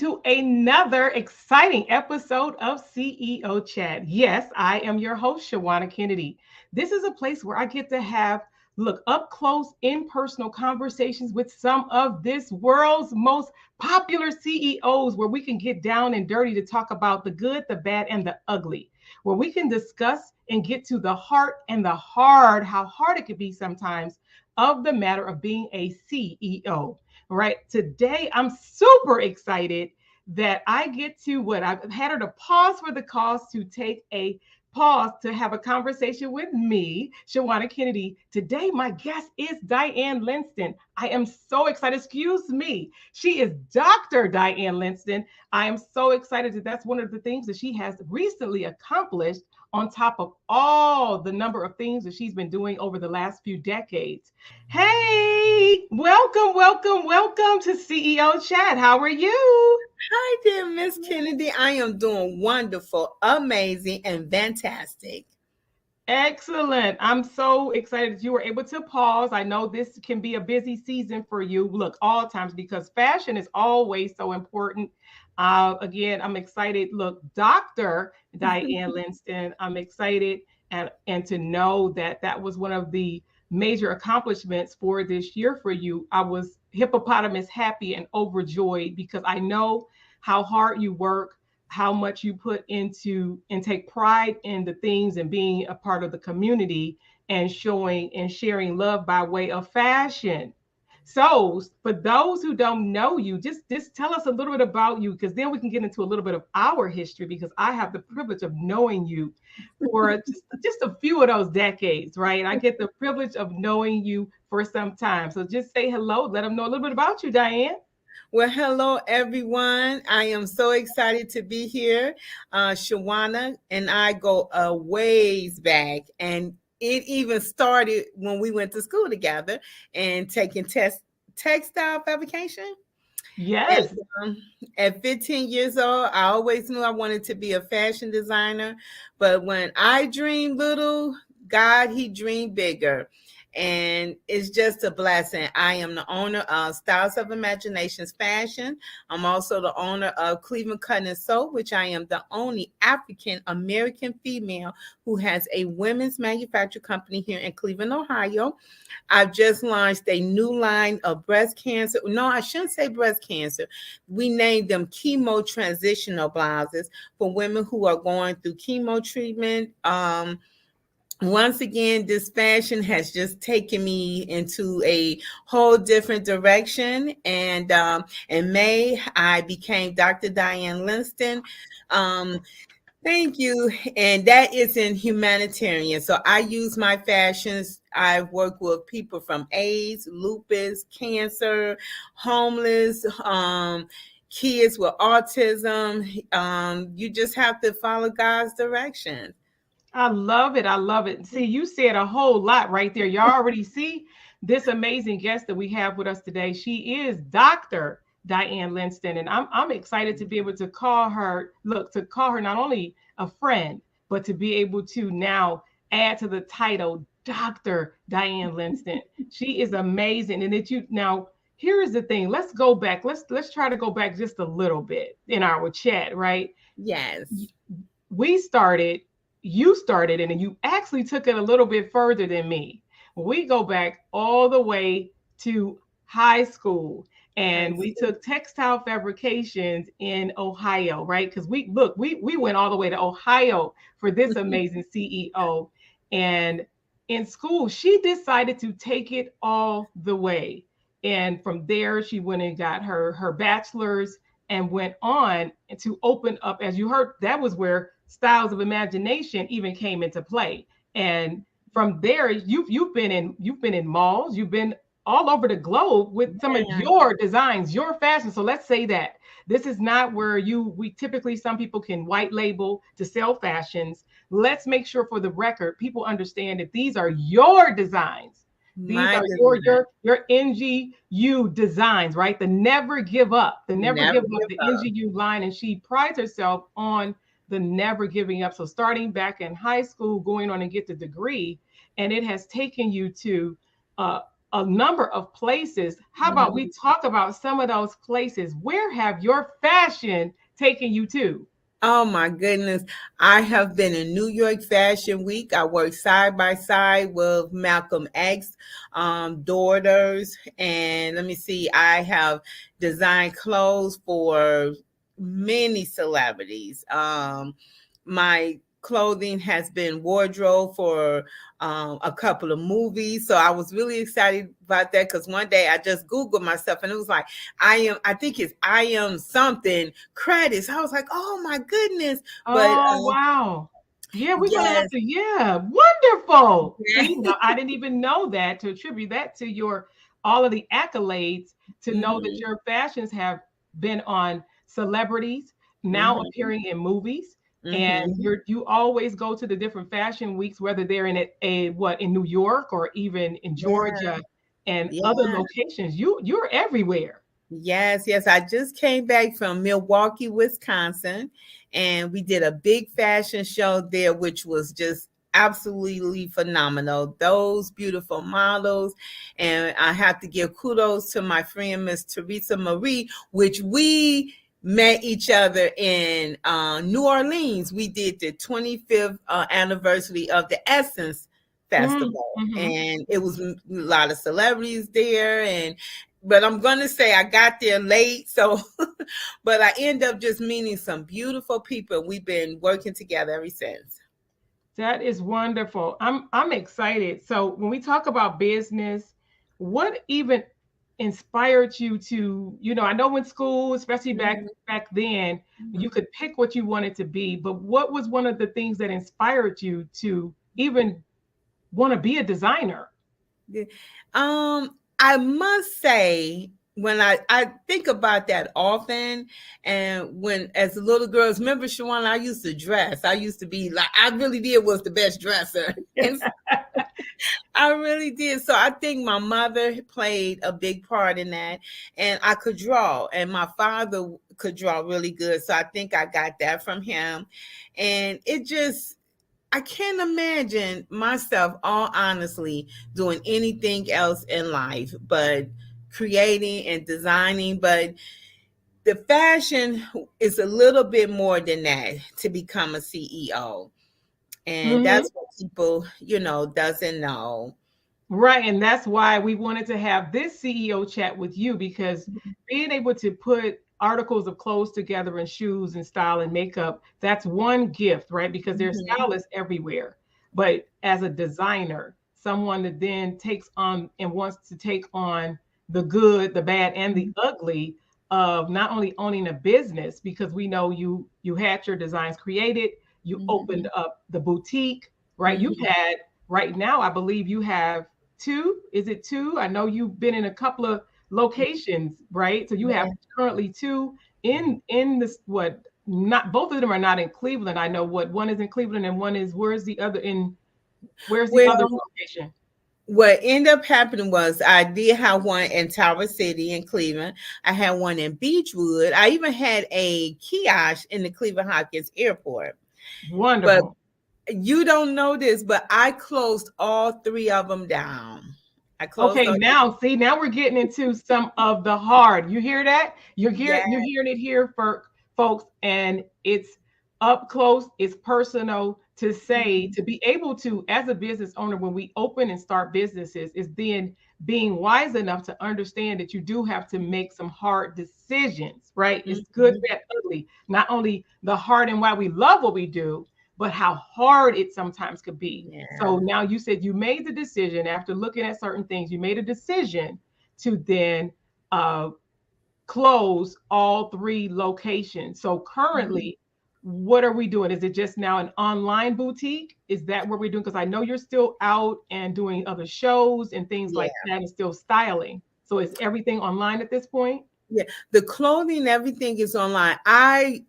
to another exciting episode of CEO Chat. Yes, I am your host, Shawanna Kennedy. This is a place where I get to have look up close, impersonal conversations with some of this world's most popular CEOs, where we can get down and dirty to talk about the good, the bad, and the ugly, where we can discuss and get to the heart and the hard, how hard it could be sometimes, of the matter of being a CEO. Right. Today, I'm super excited that I get to what I've had her to pause for the cause to take a pause to have a conversation with me, Shawanna Kennedy. Today, my guest is Diane Linston. I am so excited. Excuse me. She is Dr. Diane Linston. I am so excited that that's one of the things that she has recently accomplished on top of all the number of things that she's been doing over the last few decades. Hey, welcome to CEO Chat. How are you? Hi there, Miss Kennedy. I am doing wonderful, amazing, and fantastic. Excellent. I'm so excited that you were able to pause. I know this can be a busy season for you. Look, all times, because fashion is always so important. Again, I'm excited. Look, Dr. Diane Linston, I'm excited and to know that that was one of the major accomplishments for this year for you. I was hippopotamus happy and overjoyed because I know how hard you work, how much you put into and take pride in the things and being a part of the community and showing and sharing love by way of fashion. So, for those who don't know you, just tell us a little bit about you, because then we can get into a little bit of our history, because I have the privilege of knowing you for just a few of those decades, right? I get the privilege of knowing you for some time. So just say hello, let them know a little bit about you, Diane. Well, hello, everyone. I am so excited to be here. Shawana and I go a ways back, and it even started when we went to school together and taking textile fabrication. At, Yes. um, at 15 years old, I always knew I wanted to be a fashion designer. But when I dreamed little, God, He dreamed bigger. And it's just a blessing. I am the owner of Styles of Imaginations Fashion. I'm also the owner of Cleveland Cut and Sew, which I am the only African American female who has a women's manufacturing company here in Cleveland, Ohio. I've just launched a new line of breast cancer. No, I shouldn't say breast cancer. We named them chemo transitional blouses for women who are going through chemo treatment. Once again, this fashion has just taken me into a whole different direction. And in May, I became Dr. Diane Linston. Um, Thank you. And that is in humanitarian. So I use my fashions. I work with people from AIDS, lupus, cancer, homeless, kids with autism. You just have to follow God's direction. I love it. I love it. See, you said a whole lot right there. You already see this amazing guest that we have with us today. She is Dr. Diane Linston, and I'm excited to be able to call her, to call her not only a friend, but to be able to now add to the title Dr. Diane Linston. She is amazing. And that you now here is the thing. Let's go back. Let's try to go back just a little bit in our chat, right? Yes. We started, you started, and then you actually took it a little bit further than me. We go back all the way to high school, and we took textile fabrications in Ohio, right? Because we went all the way to Ohio for this amazing CEO. And in school, she decided to take it all the way. And from there, she went and got her bachelor's and went on to open up, as you heard, that was where Styles of Imagination even came into play. And from there, you've been in malls, you've been all over the globe with some of your designs, your fashion. So let's say that this is not where we typically, some people can white label to sell fashions. Let's make sure for the record, people understand that these are your designs. These My are design. your NGU designs, right? The never give up, Never give the up. NGU line. And she prides herself on the never giving up. So starting back in high school, going on and get the degree, and it has taken you to a number of places. How about we Mhm. talk about some of those places? Where have your fashion taken you to? Oh my goodness. I have been in New York Fashion Week. I worked side by side with Malcolm X daughters. And let me see, I have designed clothes for many celebrities. My clothing has been wardrobe for a couple of movies. So I was really excited about that because one day I just Googled myself and it was like, I think it's I am something credits. I was like, oh my goodness. But Oh, wow. Yeah, we're gonna have yes, to, yeah, wonderful. See, yeah. now I didn't even know that to attribute that to your all of the accolades, to know that Hmm. your fashions have been on celebrities, now Hmm. appearing in movies, and Hmm. you always go to the different fashion weeks, whether they're in a what in New York or even in Yeah, Georgia and other yeah. locations. You're everywhere. Yes, yes. I just came back from Milwaukee, Wisconsin, and we did a big fashion show there, which was just absolutely phenomenal. Those beautiful models. And I have to give kudos to my friend, Miss Teresa Marie, which we met each other in New Orleans. We did the 25th anniversary of the Essence Festival, Mm-hmm. and it was a lot of celebrities there, and but I'm gonna say I got there late, so but I end up just meeting some beautiful people. We've been working together ever since. That is wonderful. I'm excited. So when we talk about business, what even inspired you to, I know in school, especially Mhm. back then, you could pick what you wanted to be, but what was one of the things that inspired you to even want to be a designer? Yeah. I must say, when I think about that often, and when as a little girls, remember Shawanna, I used to dress. I used to be like, I really did was the best dresser, and I really did. So I think my mother played a big part in that. And I could draw, and my father could draw really good. So I think I got that from him. And it just, I can't imagine myself, all honestly, doing anything else in life but creating and designing. But the fashion is a little bit more than that to become a CEO. And Mhm. that's what people, doesn't know. Right. And that's why we wanted to have this CEO chat with you, because being able to put articles of clothes together and shoes and style and makeup, that's one gift, right? Because there's Mhm. stylists everywhere. But as a designer, someone that then takes on and wants to take on the good, the bad, and the ugly of not only owning a business, because we know you had your designs created, you opened Mhm. up the boutique, right? You've Mhm. had right now, I believe you have two. Is it two? I know you've been in a couple of locations, right? So you have Yeah. currently two in this what not both of them are not in Cleveland. I know what one is in Cleveland and one is where's the other Well, location? what ended up happening was I did have one in Tower City in Cleveland. I had one in Beechwood. I even had a kiosk in the Cleveland Hopkins Airport. But Wonderful. you don't know this, but I closed all three of them down. I closed Okay, all. now see, now we're getting into some of the hard. You hear that? Yeah. You're hearing it here for folks, and it's up close, it's personal to say, Mhm. to be able to, as a business owner, when we open and start businesses, is then being wise enough to understand that you do have to make some hard decisions, right? It's good, Mhm. bad, ugly. Not only the hard and why we love what we do, but how hard it sometimes could be. Yeah. So now you said you made the decision after looking at certain things, you made a decision to then uh, close all three locations. So Mhm. currently, what are we doing? Is it just now an online boutique? Is that what we're doing? Because I know you're still out and doing other shows and things Yeah. like that and still styling. So is everything online at this point? Yeah. The clothing, everything is online. I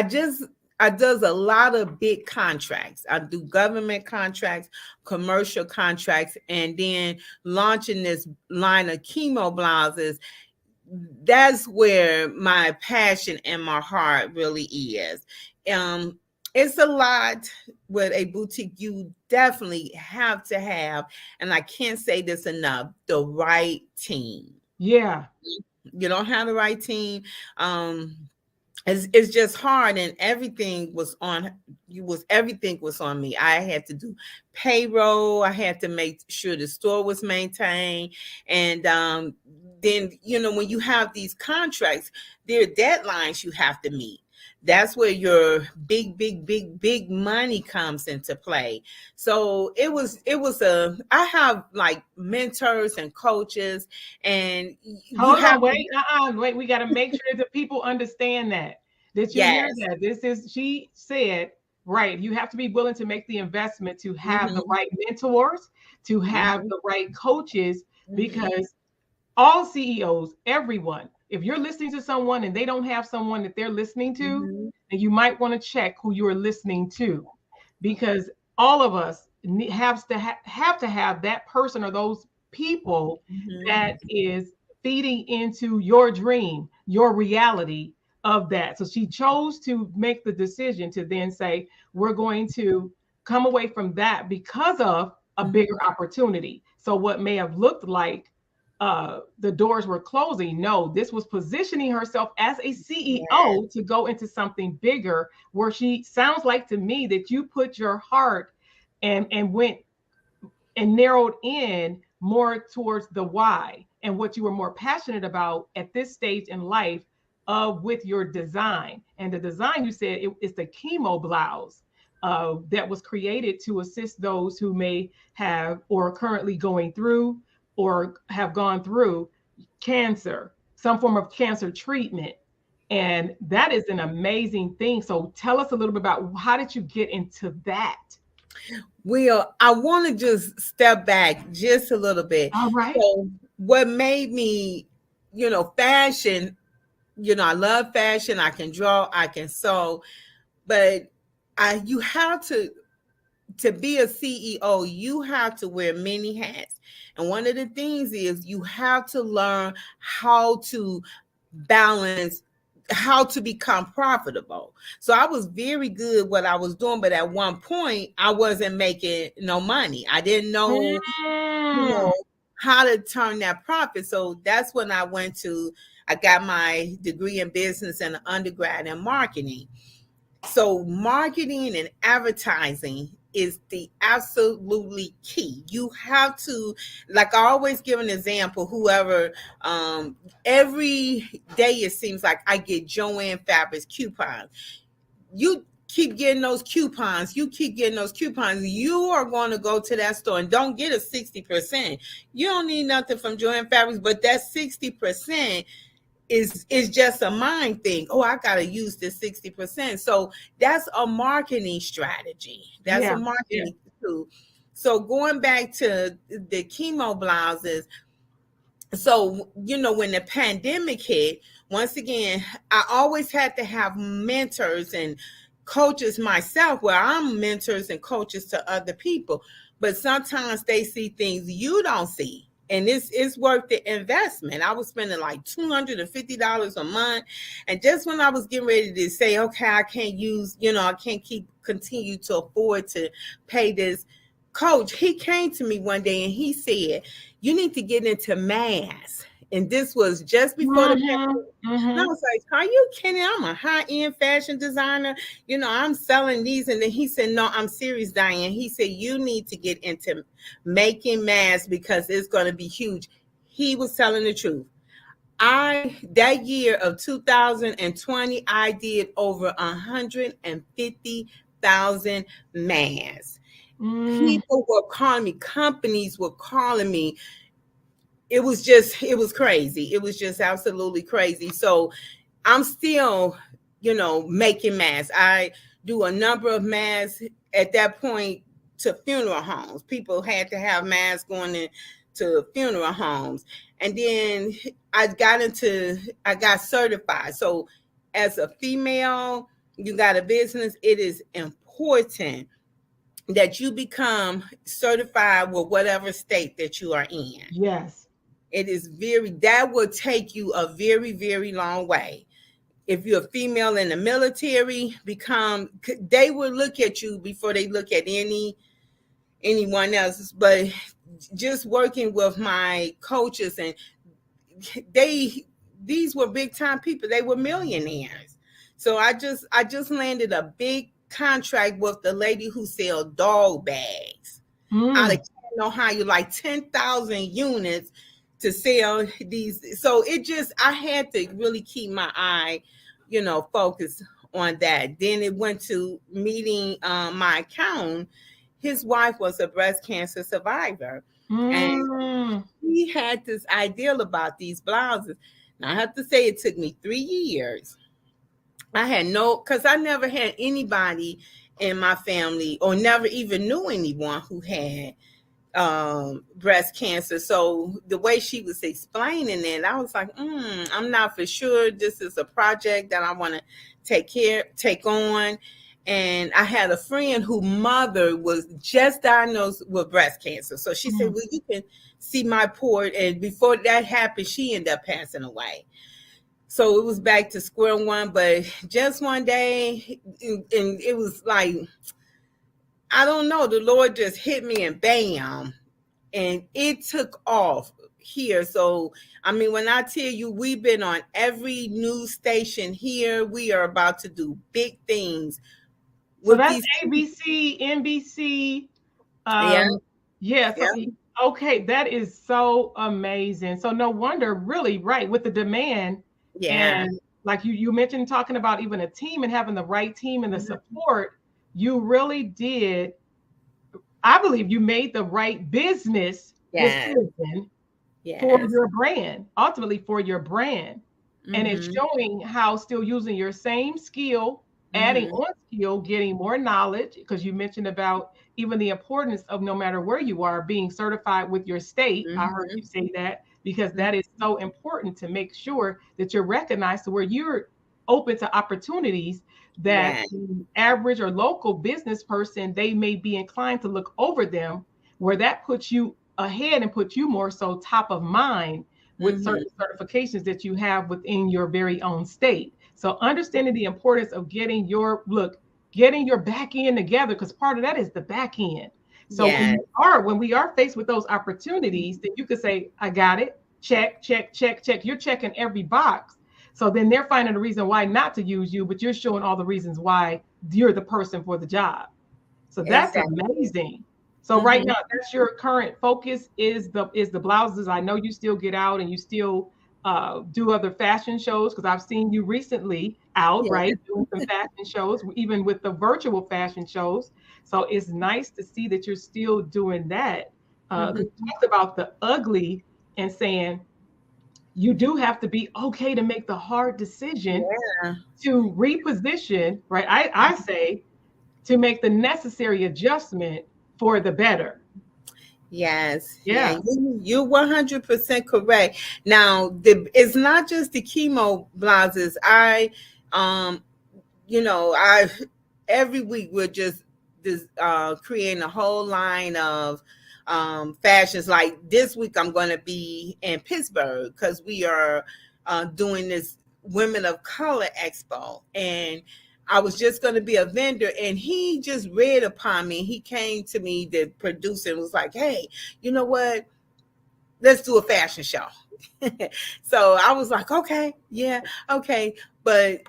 just I does a lot of big contracts. I do government contracts, commercial contracts, and then launching this line of chemo blouses. That's where my passion and my heart really is. Um, it's a lot with a boutique. You definitely have to have, and I can't say this enough, the right team. Yeah. You don't have the right team. Um, it's just hard, and everything was on me. I had to do payroll, I had to make sure the store was maintained, and then when you have these contracts, there are deadlines you have to meet. That's where your big money comes into play. So it was I have like mentors and coaches, and you Hold have on, to. wait, wait. We got to make sure that people understand that. Did you hear Yes. that? She said, right. You have to be willing to make the investment to have the Hmm. right mentors, to have Hmm. the right coaches, Hmm. because all CEOs, everyone, if you're listening to someone and they don't have someone that they're listening to, Hmm. then you might want to check who you are listening to, because all of us have to have that person or those people Hmm. that is feeding into your dream, your reality of that. So she chose to make the decision to then say, we're going to come away from that because of a bigger Hmm. opportunity. So what may have looked like the doors were closing. No, this was positioning herself as a Yes. CEO to go into something bigger, where she sounds like to me that you put your heart and went and narrowed in more towards the why and what you were more passionate about at this stage in life of with your design. And the design, you said it's the chemo blouse that was created to assist those who may have or are currently going through or have gone through cancer, some form of cancer treatment. And that is an amazing thing. So tell us a little bit about how did you get into that? Well, I want to just step back just a little bit. All right. So, what made me, fashion, I love fashion. I can draw, I can sew, but you have to be a CEO, you have to wear many hats. And one of the things is you have to learn how to balance, how to become profitable. So I was very good what I was doing, but at one point I wasn't making no money. I didn't know, you Mm. know, how to turn that profit. So that's when I got my degree in business and an undergrad in marketing. So marketing and advertising is the absolutely key. You have to, like I always give an example, whoever, every day it seems like I get Joanne Fabrics coupons. You keep getting those coupons, you are going to go to that store and don't get a 60%. You don't need nothing from Joanne Fabrics, but that 60% is just a mind thing. Oh, I gotta use this 60%. So that's a marketing strategy. That's a Yeah, yeah. marketing tool. So going back to the chemo blouses, so when the pandemic hit, once again, I always had to have mentors and coaches myself, where I'm mentors and coaches to other people, but sometimes they see things you don't see, and it's worth the investment. I was spending like $250 a month, and just when I was getting ready to say, okay, I can't use, I can't continue to afford to pay this coach, he came to me one day and he said, you need to get into mass. And this was just before the Mm-hmm. pandemic. And I Mm-hmm. was like, are you kidding? I'm a high-end fashion designer. I'm selling these. And then he said, no, I'm serious, Diane. He said, you need to get into making masks because it's going to be huge. He was telling the truth. That year of 2020, I did over 150,000 masks. Mm. People were calling me, companies were calling me. It was crazy. It was just absolutely crazy. So I'm still, making masks. I do a number of masks at that point to funeral homes. People had to have masks going to funeral homes. And then I got certified. So as a female, you got a business, it is important that you become certified with whatever state that you are in. Yes. That will take you a very, very long way. if you're a female in the military, they will look at you before they look at anyone else. But just working with my coaches, and they these were big time people. They were millionaires. So I just landed a big contract with the lady who sell dog bags out of Mm. Canton, Ohio, like 10,000 units to sell these. So I had to really keep my eye, focused on that. Then it went to meeting my accountant. His wife was a breast cancer survivor. And Mm. he had this ideal about these blouses. Now I have to say it took me 3 years. Because I never had anybody in my family, or never even knew anyone who had breast cancer. So the way she was explaining it, I was like, I'm not for sure this is a project that I want to take on. And I had a friend whose mother was just diagnosed with breast cancer. So she said, Mm. well, you can see my port. And before that happened, she ended up passing away. So it was back to square one. But just one day, and it was like, I don't know, the Lord just hit me and bam, and it took off here. So, I mean, when I tell you we've been on every news station here, we are about to do big things So with that's these. ABC, NBC. Yeah, Yeah. yeah, Okay, that is so amazing. So no wonder, really, right, with the demand, yeah. and like you mentioned, talking about even a team and having the right team and the Mhm. support, you really did. I believe you made the right business Yes, decision for yes. your brand, ultimately for your brand. And it's Mm-hmm. showing how still using your same skill, adding Mm-hmm. on skill, getting more knowledge, because you mentioned about even the importance of no matter where you are, being certified with your state. I heard Mm-hmm. you say that because that is so important to make sure that you're recognized to where you're open to opportunities that Yeah. the average or local business person, they may be inclined to look over them, where that puts you ahead and puts you more so top of mind with Mm-hmm. certain certifications that you have within your very own state. So understanding the importance of getting your back end together, because part of that is the back end. So Yes. when we are faced with those opportunities, then you could say, I got it, check, check, check, check. You're checking every box. So then they're finding a reason why not to use you, but you're showing all the reasons why you're the person for the job. So that's Exactly. amazing. So right Mm-hmm. now, that's your current focus is the blouses. I know you still get out and you still do other fashion shows, because I've seen you recently out, Yeah. right, doing some fashion shows, even with the virtual fashion shows. So it's nice to see that you're still doing that. Because you Mm-hmm. talked about the ugly and saying you do have to be okay to make the hard decision Yeah. to reposition, right? I say to make the necessary adjustment for the better. Yes, yeah, Yeah. you're 100% correct. Now, it's not just the chemo blouses. Um, I every week we're just creating a whole line of fashions. Like this week, I'm going to be in Pittsburgh because we are doing this Women of Color Expo, and I was just going to be a vendor, and he just read upon me. He came to me, the producer, and was like, "Hey, you know what? Let's do a fashion show." So I was like, okay, yeah, okay. But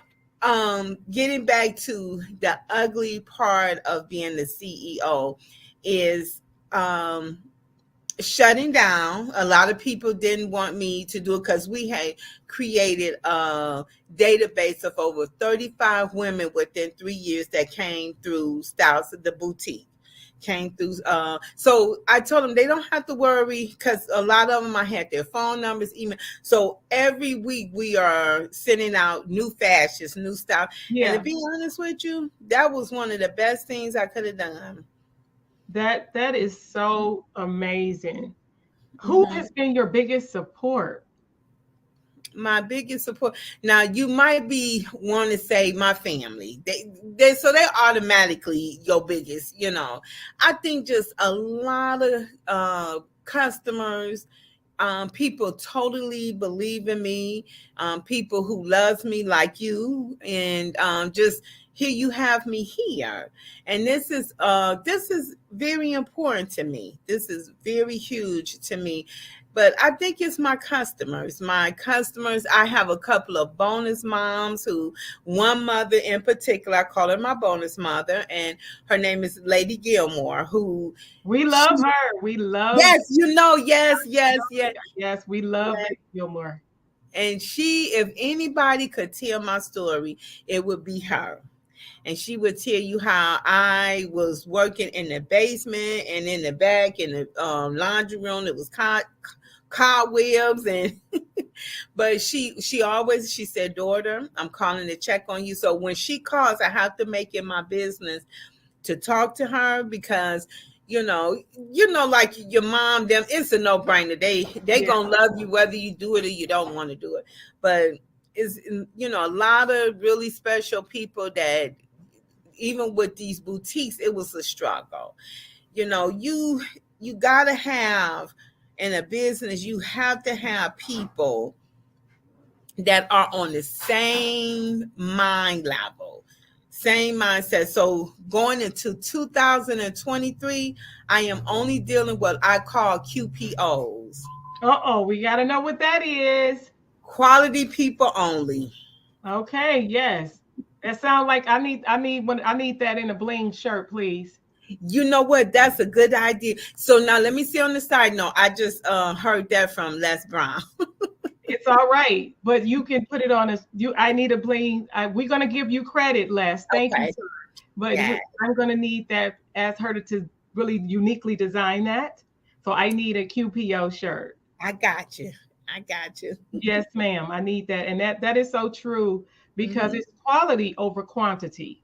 getting back to the ugly part of being the CEO is shutting down. A lot of people didn't want me to do it because we had created a database of over 35 women within 3 years that came through Styles of the Boutique. Came through. So I told them they don't have to worry because a lot of them I had their phone numbers, email. So every week we are sending out new fashions, new style. And to Yeah. be honest with you, that was one of the best things I could have done. That is so amazing. Who Mhm. has been your biggest support? My biggest support. Now you might be want to say my family. They automatically your biggest. I think just a lot of customers, People totally believe in me. People who loves me like you, and just here you have me here, and this is very important to me. This is very huge to me. But I think it's my customers. My customers, I have a couple of bonus moms who, one mother in particular, I call her my bonus mother, and her name is Lady Gilmore, who We she, love her. We love, yes, yes, yes, yes. yes, we love Yes. Lady Gilmore. And she, if anybody could tell my story, it would be her. And she would tell you how I was working in the basement and in the back in the laundry room. It was cobwebs and but she said, daughter, I'm calling to check on you. So when she calls, I have to make it my business to talk to her, because like your mom, them, it's a no-brainer. They Yeah. gonna love you whether you do it or you don't want to do it. But it's, a lot of really special people that, even with these boutiques, it was a struggle. You gotta have, in a business, you have to have people that are on the same mind level, same mindset. So going into 2023, I am only dealing what I call QPOs, Uh-oh, we got to know what that is. quality people only. Okay, yes. That sounds like I need that in a bling shirt, please. You know what? That's a good idea. So now let me see on the side note. I just heard that from Les Brown. It's all right, but you can put it on a you I need a bling. We're going to give you credit, Les. Thank you, Okay. sir. But Yeah, I'm going to need that, ask her to really uniquely design that. So I need a QPO shirt. I got you. I got you. Yes, ma'am. I need that. And that is so true because Hmm. it's quality over quantity.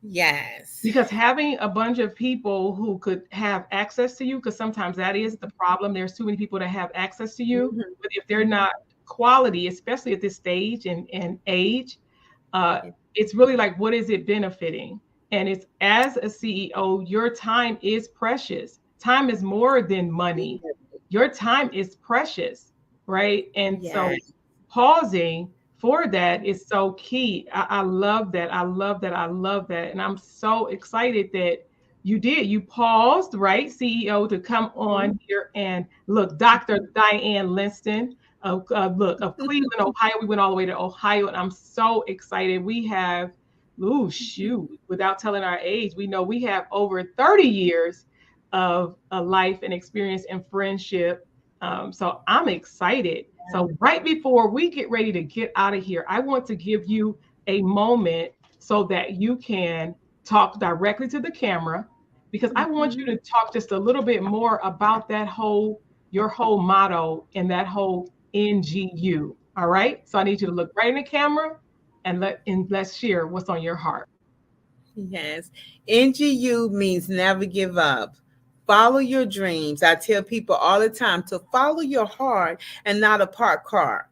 Yes. Because having a bunch of people who could have access to you, because sometimes that is the problem. There's too many people that have access to you, Hmm. but if they're not quality, especially at this stage and age, uh, it's really like, what is it benefiting? And it's, as a CEO, your time is precious. Time is more than money. Your time is precious, right? And so Yes. pausing for that is so key. I love that. I love that. I love that. And I'm so excited that you did. You paused, right, CEO, to come on here and look, Dr. Diane Linston of Cleveland, Ohio. We went all the way to Ohio, and I'm so excited. We have, ooh, shoot, without telling our age, we know we have over 30 years of a life and experience and friendship. So I'm excited. So right before we get ready to get out of here, I want to give you a moment so that you can talk directly to the camera, because I want you Mhm. to talk just a little bit more about that whole, your whole motto and that whole NGU. All right. So I need you to look right in the camera and let's share what's on your heart. Yes. NGU means never give up. Follow your dreams. I tell people all the time to follow your heart and not a parked car.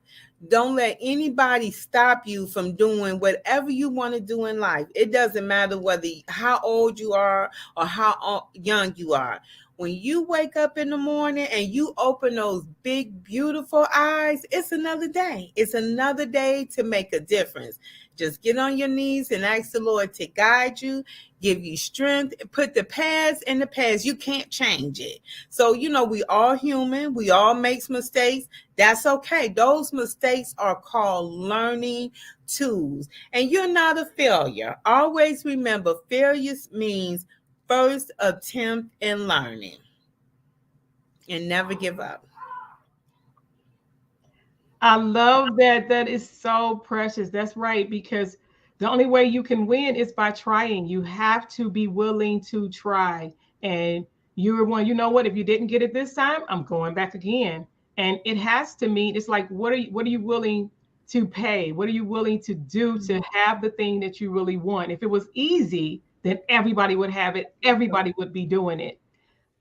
Don't let anybody stop you from doing whatever you want to do in life. It doesn't matter whether how old you are or how young you are. When you wake up in the morning and you open those big, beautiful eyes, it's another day. It's another day to make a difference. Just get on your knees and ask the Lord to guide you, give you strength, put the past in the past. You can't change it. So, we all human. We all make mistakes. That's okay. Those mistakes are called learning tools. And you're not a failure. Always remember, failure means first attempt in learning, and never give up. I love that. That is so precious. That's right. Because the only way you can win is by trying. You have to be willing to try. And you're one, you know what? If you didn't get it this time, I'm going back again. And it has to mean, it's like, what are you willing to pay? What are you willing to do to have the thing that you really want? If it was easy, then everybody would have it. Everybody would be doing it.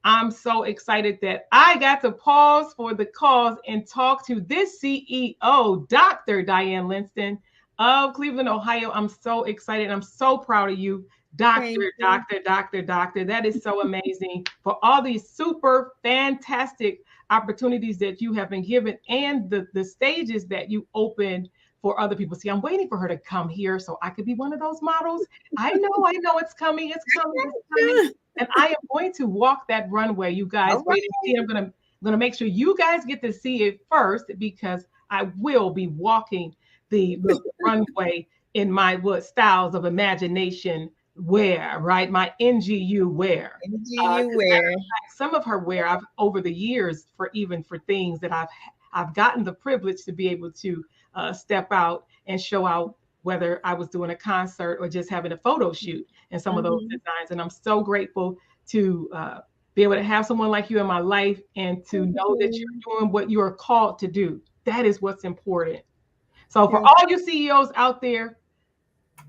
I'm so excited that I got to pause for the cause and talk to this CEO, Dr. Diane Linston of Cleveland, Ohio. I'm so excited. I'm so proud of you. Thank Doctor, you. doctor, doctor, doctor. That is so amazing for all these super fantastic opportunities that you have been given and the stages that you opened for other people. See, I'm waiting for her to come here so I could be one of those models. I know it's coming, it's coming, it's coming. And I am going to walk that runway. You guys All wait and right. see. I'm gonna make sure you guys get to see it first because I will be walking the runway in my what styles of imagination wear, right? My NGU wear. And do you Because matter wear? of fact, some of her wear I've over the years for even for things that I've gotten the privilege to be able to step out and show out whether I was doing a concert or just having a photo shoot and some of those Mm-hmm. designs. And I'm so grateful to be able to have someone like you in my life and to Thank know that you. you're doing what you are called to do. That is what's important. So for Thank all you CEOs out there,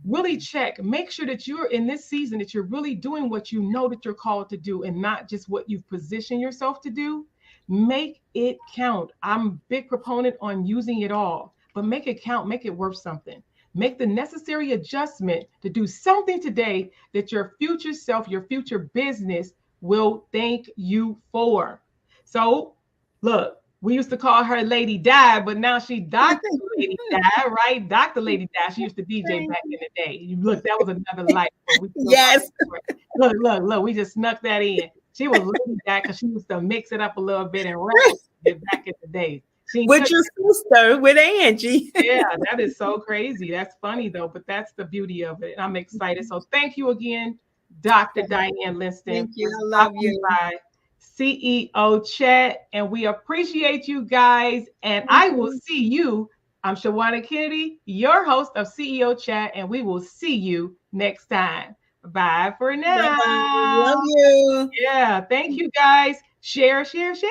really check, make sure that you're in this season that you're really doing what you know that you're called to do and not just what you've positioned yourself to do. Make it count. I'm a big proponent on using it all, but make it count, make it worth something. Make the necessary adjustment to do something today that your future self, your future business will thank you for. So look, we used to call her Lady Di, but now she Dr. Lady Di, right? Dr. Lady Di. She used to DJ Thank back you. in the day. Look, that was another life, but we still call Yes. her. Look, look, look, we just snuck that in. She was Lady Di because she used to mix it up a little bit and rap it back in the days. She With took your sister, with Angie. yeah, that is so crazy. That's funny though, but that's the beauty of it. I'm excited. So thank you again, Dr. Diane Linston, Thank you. for I love stopping you. by CEO Chat. And we appreciate you guys. And Thank I will you. see you. I'm Shawanna Kennedy, your host of CEO Chat, and we will see you next time. Bye for Bye bye. Love now. you. Yeah, thank you guys. Share, share, share.